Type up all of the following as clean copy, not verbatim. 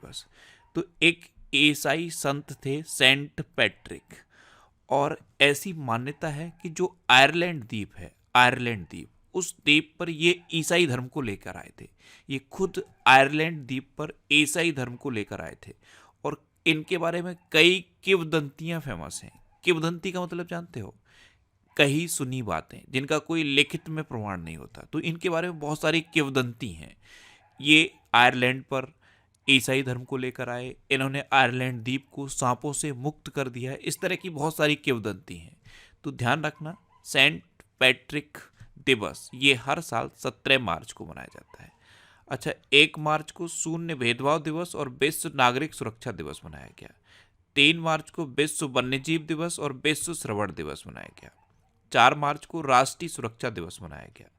दिवस। तो एक ईसाई संत थे सेंट पैट्रिक, और ऐसी मान्यता है कि जो आयरलैंड द्वीप है, आयरलैंड द्वीप, उस द्वीप पर ये ईसाई धर्म को लेकर आए थे। ये खुद आयरलैंड द्वीप पर ईसाई धर्म को लेकर आए थे, और इनके बारे में कई किंवदंतियां फेमस हैं। किंवदंती का मतलब जानते हो? कही सुनी बातें जिनका कोई लिखित में प्रमाण नहीं होता। तो इनके बारे में बहुत सारी किंवदंती हैं। ये आयरलैंड पर ईसाई धर्म को लेकर आए, इन्होंने आयरलैंड द्वीप को सांपों से मुक्त कर दिया है, इस तरह की बहुत सारी किंवदंती हैं। तो ध्यान रखना, सेंट पैट्रिक दिवस ये हर साल 17 मार्च को मनाया जाता है। अच्छा, 1 मार्च को शून्य भेदभाव दिवस और विश्व नागरिक सुरक्षा दिवस मनाया गया। 3 मार्च को विश्व वन्यजीव दिवस और विश्व श्रवण दिवस मनाया गया। 4 मार्च को राष्ट्रीय सुरक्षा दिवस मनाया गया।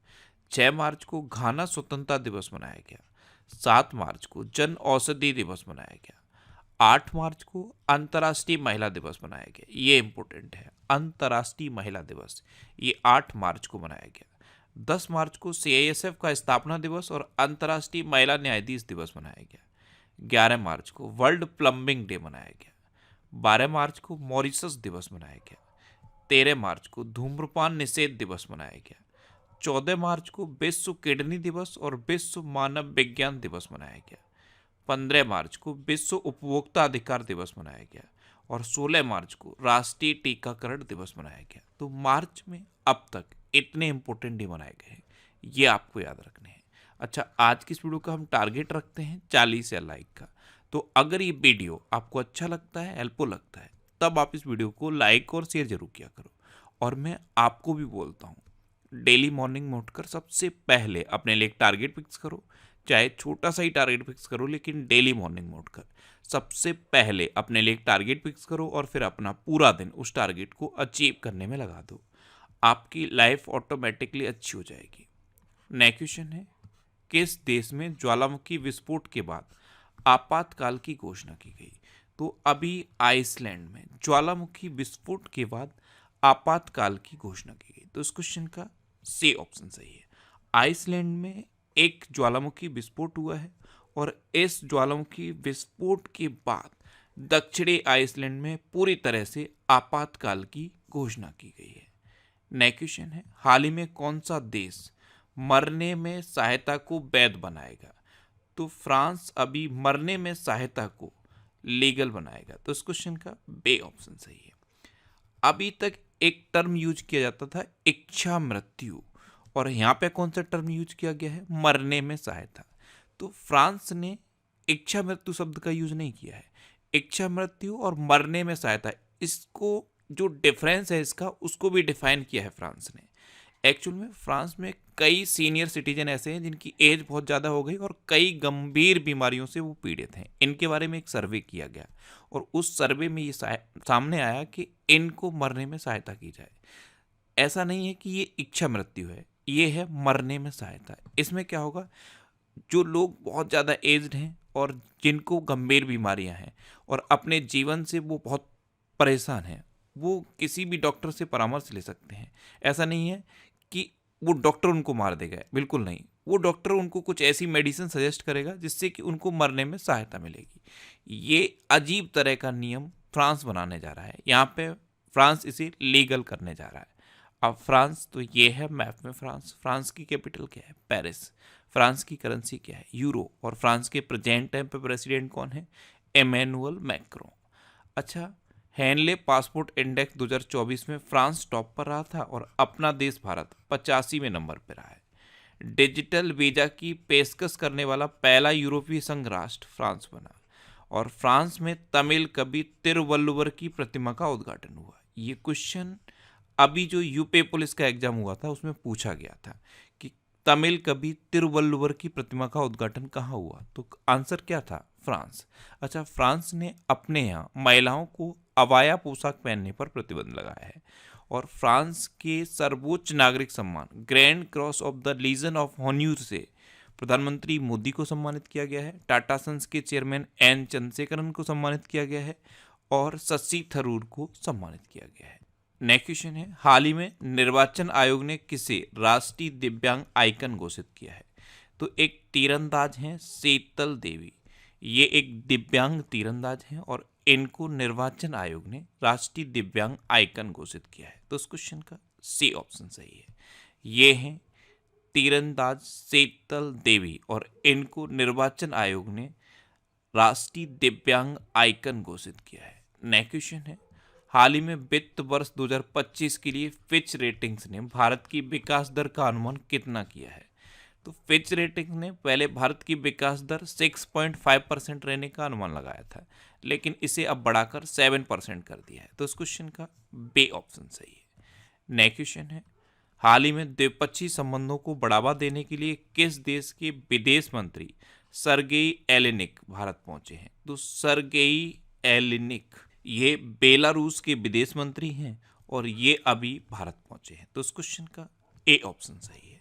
6 मार्च को घाना स्वतंत्रता दिवस मनाया गया। 7 मार्च को जन औषधि दिवस मनाया गया। 8 मार्च को अंतर्राष्ट्रीय महिला दिवस मनाया गया। ये इंपॉर्टेंट है, अंतर्राष्ट्रीय महिला दिवस ये 8 मार्च को मनाया गया। 10 मार्च को सीआईएसएफ का स्थापना दिवस और अंतर्राष्ट्रीय महिला न्यायाधीश दिवस मनाया गया। 11 मार्च को वर्ल्ड प्लम्बिंग डे मनाया गया। 12 मार्च को मॉरिशस दिवस मनाया गया। 13 मार्च को धूम्रपान निषेध दिवस मनाया गया। 14 मार्च को विश्व किडनी दिवस और विश्व मानव विज्ञान दिवस मनाया गया। 15 मार्च को विश्व उपभोक्ता अधिकार दिवस मनाया गया, और 16 मार्च को राष्ट्रीय टीकाकरण दिवस मनाया गया। तो मार्च में अब तक इतने इंपॉर्टेंट डे मनाए गए हैं, ये आपको याद रखने हैं। अच्छा, आज की इस वीडियो का हम टारगेट रखते हैं 40 या लाइक का। तो अगर ये वीडियो आपको अच्छा लगता है, हेल्पफुल लगता है, तब आप इस वीडियो को लाइक और शेयर जरूर किया करो। और मैं आपको भी बोलता हूँ, डेली मॉर्निंग में उठकर सबसे पहले अपने लिए एक टारगेट फिक्स करो, चाहे छोटा सा ही टारगेट फिक्स करो, लेकिन डेली मॉर्निंग में उठकर सबसे पहले अपने लिए एक टारगेट फिक्स करो और फिर अपना पूरा दिन उस टारगेट को अचीव करने में लगा दो। आपकी लाइफ ऑटोमेटिकली अच्छी हो जाएगी। नेक्स्ट क्वेश्चन है, किस देश में ज्वालामुखी विस्फोट के बाद आपातकाल की घोषणा की गई? तो अभी आइसलैंड में ज्वालामुखी विस्फोट के बाद आपातकाल की घोषणा की गई। तो इस क्वेश्चन का सी ऑप्शन सही है। आइसलैंड में एक ज्वालामुखी विस्फोट हुआ है, और इस ज्वालामुखी विस्फोट के बाद दक्षिणी आइसलैंड में पूरी तरह से आपातकाल की घोषणा की गई है। नेक्स्ट क्वेश्चन है, हाल ही में कौन सा देश मरने में सहायता को वैध बनाएगा? तो फ्रांस अभी मरने में सहायता को लीगल बनाएगा। तो इस क्वेश्चन का बे ऑप्शन सही है। अभी तक एक टर्म यूज किया जाता था, इच्छा मृत्यु, और यहाँ पे कौन सा टर्म यूज किया गया है? मरने में सहायता। तो फ्रांस ने इच्छा मृत्यु शब्द का यूज नहीं किया है। इच्छा मृत्यु और मरने में सहायता, इसको जो डिफरेंस है इसका, उसको भी डिफाइन किया है फ्रांस ने। एक्चुअल में फ्रांस में कई सीनियर सिटीजन ऐसे हैं जिनकी एज बहुत ज़्यादा हो गई और कई गंभीर बीमारियों से वो पीड़ित हैं। इनके बारे में एक सर्वे किया गया, और उस सर्वे में ये सामने आया कि इनको मरने में सहायता की जाए। ऐसा नहीं है कि ये इच्छा मृत्यु है, ये है मरने में सहायता। इसमें क्या होगा, जो लोग बहुत ज़्यादा एज्ड हैं और जिनको गंभीर बीमारियां हैं और अपने जीवन से वो बहुत परेशान हैं, वो किसी भी डॉक्टर से परामर्श ले सकते हैं। ऐसा नहीं है कि वो डॉक्टर उनको मार देगा, बिल्कुल नहीं। वो डॉक्टर उनको कुछ ऐसी मेडिसिन सजेस्ट करेगा जिससे कि उनको मरने में सहायता मिलेगी। ये अजीब तरह का नियम फ्रांस बनाने जा रहा है। यहाँ पे फ्रांस इसे लीगल करने जा रहा है। अब फ्रांस, तो ये है मैप में फ्रांस। फ्रांस की कैपिटल क्या है? पेरिस। फ्रांस की करेंसी क्या है? यूरो। और फ्रांस के प्रेजेंट टाइम पे प्रेसिडेंट कौन है? Emmanuel Macron. अच्छा, हेनले पासपोर्ट इंडेक्स 2024 में फ्रांस टॉप पर रहा था, और अपना देश भारत 85वें नंबर पर रहा है। डिजिटल वीजा की पेशकश करने वाला पहला यूरोपीय संघ राष्ट्र फ्रांस बना, और फ्रांस में तमिल कवि तिरुवल्लुवर की प्रतिमा का उद्घाटन हुआ। ये क्वेश्चन अभी जो यूपी पुलिस का एग्जाम हुआ था उसमें पूछा गया था कि तमिल कवि तिरुवल्लुवर की प्रतिमा का उद्घाटन कहाँ हुआ? तो आंसर क्या था? फ्रांस। अच्छा, फ्रांस ने अपने यहाँ महिलाओं को अबाया पोशाक पहनने पर प्रतिबंध लगाया है, और फ्रांस के सर्वोच्च नागरिक सम्मान Grand Cross of the Legion of Honour से प्रधानमंत्री मोदी को सम्मानित किया गया है। टाटा सन्स के चेयरमैन एन चंद्रशेखरन को सम्मानित किया गया है, और शशि थरूर को सम्मानित किया गया है। नेक्स्ट क्वेश्चन है, हाल ही में निर्वाचन आयोग ने किसे राष्ट्रीय दिव्यांग आइकन घोषित किया है? तो एक तीरंदाज हैं शीतल देवी, ये एक दिव्यांग तीरंदाज हैं और इनको निर्वाचन आयोग ने राष्ट्रीय दिव्यांग आइकन घोषित किया है। तो इस क्वेश्चन का सी ऑप्शन सही है। ये हैं तीरंदाज शीतल देवी और इनको निर्वाचन आयोग ने राष्ट्रीय दिव्यांग आइकन घोषित किया है। नेक्स्ट क्वेश्चन है, हाल ही में वित्त वर्ष 2025 के लिए फिच रेटिंग्स ने भारत की विकास दर का अनुमान कितना किया है? तो फिच रेटिंग ने पहले भारत की विकास दर 6.5% रहने का अनुमान लगाया था, लेकिन इसे अब बढ़ाकर 7% कर दिया है। तो इस क्वेश्चन का बी ऑप्शन सही है। नेक्स्ट क्वेश्चन है, हाल ही में द्विपक्षीय संबंधों को बढ़ावा देने के लिए किस देश के विदेश मंत्री सरगेई एलेनिक भारत पहुंचे हैं? तो सरगेई एलेनिक ये बेलारूस के विदेश मंत्री हैं और ये अभी भारत पहुंचे हैं। तो इस क्वेश्चन का ए ऑप्शन सही है।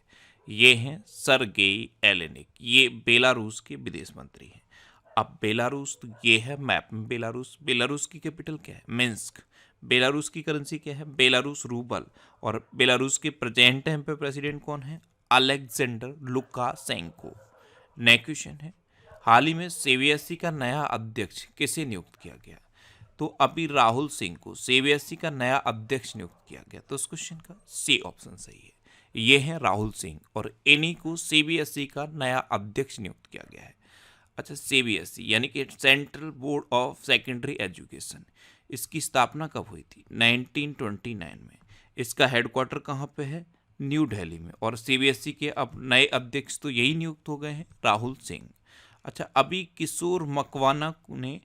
ये हैं सरगेई एलेनिक, ये बेलारूस के विदेश मंत्री हैं। अब बेलारूस, तो ये है मैप में बेलारूस। बेलारूस की कैपिटल क्या है? मिन्स्क। बेलारूस की करेंसी क्या है? Belarus rouble. और बेलारूस के प्रेजेंट टाइम पे प्रेसिडेंट कौन है? Alexander Lukashenko. नेक्स्ट क्वेश्चन है, हाल ही में सीबीएसई का नया अध्यक्ष किसे नियुक्त किया गया? तो अभी राहुल सिंह को सीबीएसई का नया अध्यक्ष नियुक्त किया गया। तो इस क्वेश्चन का सी ऑप्शन सही है। ये हैं राहुल सिंह और इन्हीं को सीबीएसई का नया अध्यक्ष नियुक्त किया गया है। अच्छा, सीबीएसई यानी कि central board of secondary education, इसकी स्थापना कब हुई थी? 1929 में। इसका हेडक्वार्टर कहाँ पे है? न्यू दिल्ली में। और सीबीएसई के अब नए अध्यक्ष तो यही नियुक्त हो गए हैं, राहुल सिंह। अच्छा, अभी किशोर मकवाना ने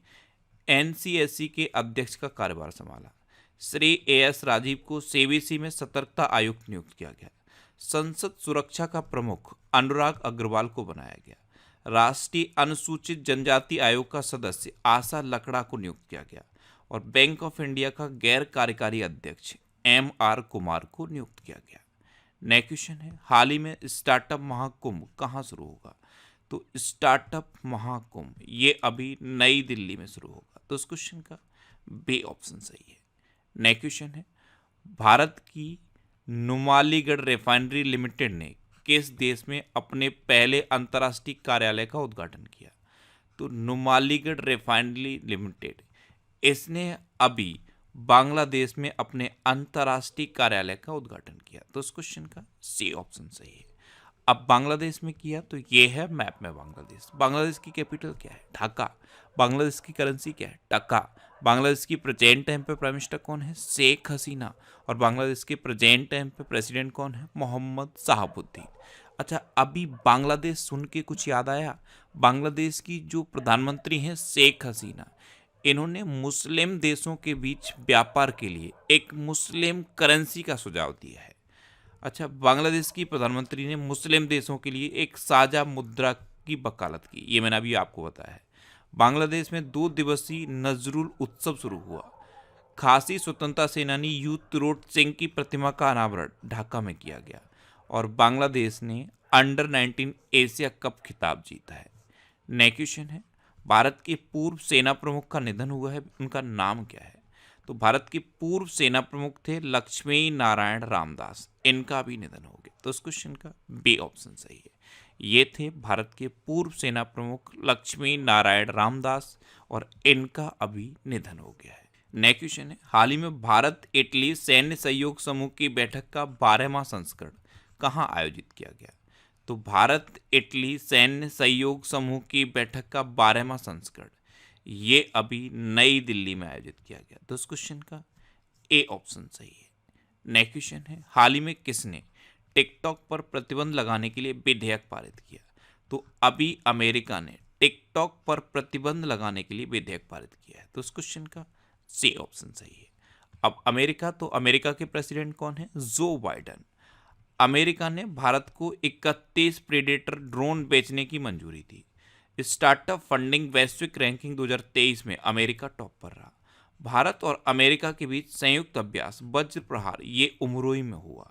एनसीएसई के अध्यक्ष का कार्यभार संभाला। श्री एएस राजीव को सीबीएसई में सतर्कता आयुक्त नियुक्त किया गया। संसद सुरक्षा का प्रमुख अनुराग अग्रवाल को बनाया गया। राष्ट्रीय अनुसूचित जनजाति आयोग का सदस्य आशा लकड़ा को नियुक्त किया गया और बैंक ऑफ इंडिया का गैर कार्यकारी अध्यक्ष एमआर कुमार को नियुक्त किया गया। नेक्स्ट क्वेश्चन है, हाल ही में स्टार्टअप महाकुंभ कहाँ शुरू होगा? तो स्टार्टअप महाकुंभ ये अभी नई दिल्ली में शुरू होगा। तो इस क्वेश्चन का बी ऑप्शन सही है। नेक्स्ट क्वेश्चन है, भारत की नुमालीगढ़ रिफाइनरी लिमिटेड ने किस देश में अपने पहले अंतर्राष्ट्रीय कार्यालय का उद्घाटन किया? तो नुमालीगढ़ रिफाइनरी लिमिटेड इसने अभी बांग्लादेश में अपने अंतर्राष्ट्रीय कार्यालय का उद्घाटन किया। तो इस क्वेश्चन का सी ऑप्शन सही है। अब बांग्लादेश में किया तो ये है मैप में बांग्लादेश। बांग्लादेश की कैपिटल क्या है? ढाका। बांग्लादेश की करेंसी क्या है? टका। बांग्लादेश की प्रेजेंट टाइम पे प्राइम मिनिस्टर कौन है? शेख हसीना। और बांग्लादेश के प्रेजेंट टाइम पे प्रेसिडेंट कौन है? मोहम्मद शहाबुद्दीन। अच्छा, अभी बांग्लादेश सुन के कुछ याद आया? बांग्लादेश की जो प्रधानमंत्री हैं शेख हसीना, इन्होंने मुस्लिम देशों के बीच व्यापार के लिए एक मुस्लिम करेंसी का सुझाव दिया है। अच्छा, बांग्लादेश की प्रधानमंत्री ने मुस्लिम देशों के लिए एक साझा मुद्रा की वकालत की, ये मैंने अभी आपको बताया है। बांग्लादेश में 2 दिवसीय नजरुल उत्सव शुरू हुआ। खासी स्वतंत्रता सेनानी यूतरोट सिंह की प्रतिमा का अनावरण ढाका में किया गया और बांग्लादेश ने अंडर 19 एशिया कप खिताब जीता है। नेक्स्ट क्वेश्चन है, भारत के पूर्व सेना प्रमुख का निधन हुआ है, उनका नाम क्या है? तो भारत के पूर्व सेना प्रमुख थे लक्ष्मी नारायण रामदास, इनका भी निधन हो गया। तो इस क्वेश्चन का बी ऑप्शन सही है। ये थे भारत के पूर्व सेना प्रमुख लक्ष्मी नारायण रामदास और इनका अभी निधन हो गया है। नेक्स्ट क्वेश्चन है, हाल ही में भारत इटली सैन्य सहयोग समूह की बैठक का 12वां संस्करण कहाँ आयोजित किया गया? तो भारत इटली सैन्य सहयोग समूह की बैठक का 12वां संस्करण ये अभी नई दिल्ली में आयोजित किया गया। तो इस क्वेश्चन का ए ऑप्शन सही है। नेक्स्ट क्वेश्चन है, हाल ही में किसने टिकटॉक पर प्रतिबंध लगाने के लिए विधेयक पारित किया? तो अभी अमेरिका ने टिकटॉक पर प्रतिबंध लगाने के लिए विधेयक पारित किया है। तो इस क्वेश्चन का सी ऑप्शन सही है। अब अमेरिका, तो अमेरिका के प्रेसिडेंट कौन है? जो बाइडन। अमेरिका ने भारत को 31 प्रेडेटर ड्रोन बेचने की मंजूरी दी। स्टार्टअप फंडिंग वैश्विक रैंकिंग 2023 में अमेरिका टॉप पर रहा। भारत और अमेरिका के बीच संयुक्त अभ्यास वज्र प्रहार ये उमरोई में हुआ।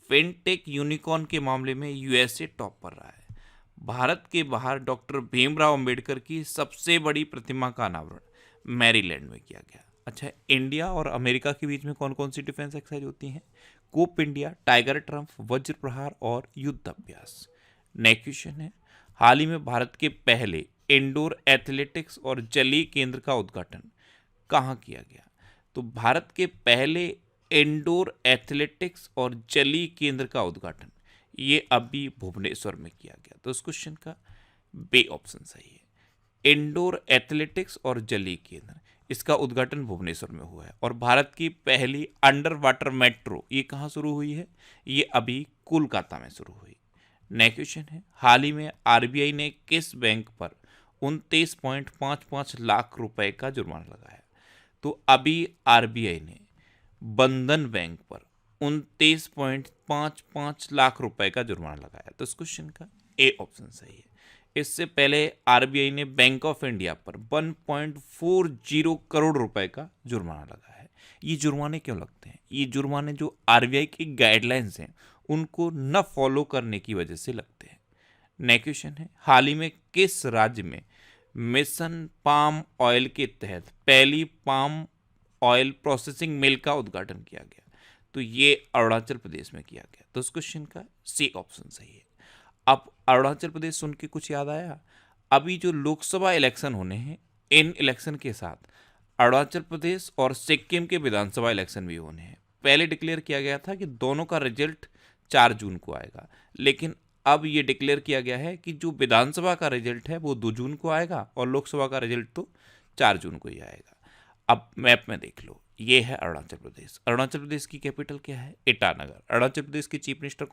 फिनटेक यूनिकॉर्न के मामले में यूएसए टॉप पर रहा है। भारत के बाहर डॉक्टर भीमराव अंबेडकर की सबसे बड़ी प्रतिमा का अनावरण मैरीलैंड में किया गया। अच्छा, इंडिया और अमेरिका के बीच में कौन कौन सी डिफेंस एक्सरसाइज होती हैं? कोप इंडिया, टाइगर ट्रम्प, वज्र प्रहार और युद्ध अभ्यास। नेक्स्ट क्वेश्चन है, हाल ही में भारत के पहले इंडोर एथलेटिक्स और जलीय केंद्र का उद्घाटन कहाँ किया गया? तो भारत के पहले इंडोर एथलेटिक्स और जलीय केंद्र का उद्घाटन ये अभी भुवनेश्वर में किया गया। तो इस क्वेश्चन का बी ऑप्शन सही है। इंडोर एथलेटिक्स और जलीय केंद्र, इसका उद्घाटन भुवनेश्वर में हुआ है। और भारत की पहली अंडर वाटर मेट्रो ये कहाँ शुरू हुई है? ये अभी कोलकाता में शुरू हुई। नेक्स्ट क्वेश्चन है, हाल ही में आरबीआई ने किस बैंक पर 29.55 लाख रुपए का जुर्माना लगाया? तो अभी आरबीआई ने बंधन बैंक पर 29.55 लाख रुपए का जुर्माना लगाया। तो इस क्वेश्चन का ए ऑप्शन सही है। इससे पहले आरबीआई ने बैंक ऑफ इंडिया पर 1.40 करोड़ रुपए का जुर्माना लगाया है। ये जुर्माने क्यों लगते हैं? ये जुर्माने जो आरबीआई की गाइडलाइंस हैं उनको न फॉलो करने की वजह से लगते हैं। नेक्स्ट क्वेश्चन है, हाल ही में किस राज्य में मिशन पाम ऑयल के तहत पहली पाम ऑयल प्रोसेसिंग मिल का उद्घाटन किया गया? तो ये अरुणाचल प्रदेश में किया गया। तो इस क्वेश्चन का सी ऑप्शन सही है। अब अरुणाचल प्रदेश सुन के कुछ याद आया? अभी जो लोकसभा इलेक्शन होने हैं, इन इलेक्शन के साथ अरुणाचल प्रदेश और सिक्किम के विधानसभा इलेक्शन भी होने हैं। पहले डिक्लेयर किया गया था कि दोनों का रिजल्ट 4 जून को आएगा, लेकिन अब ये डिक्लेयर किया गया है कि जो विधानसभा का रिजल्ट है वो 2 जून को आएगा और लोकसभा का रिजल्ट तो 4 जून को ही आएगा। अब मैप में देख लो, ये है अरुणाचल प्रदेश। अरुणाचल प्रदेश की कैपिटल क्या है? ईटानगर। अरुणाचल प्रदेश की चीफ मिनिस्टर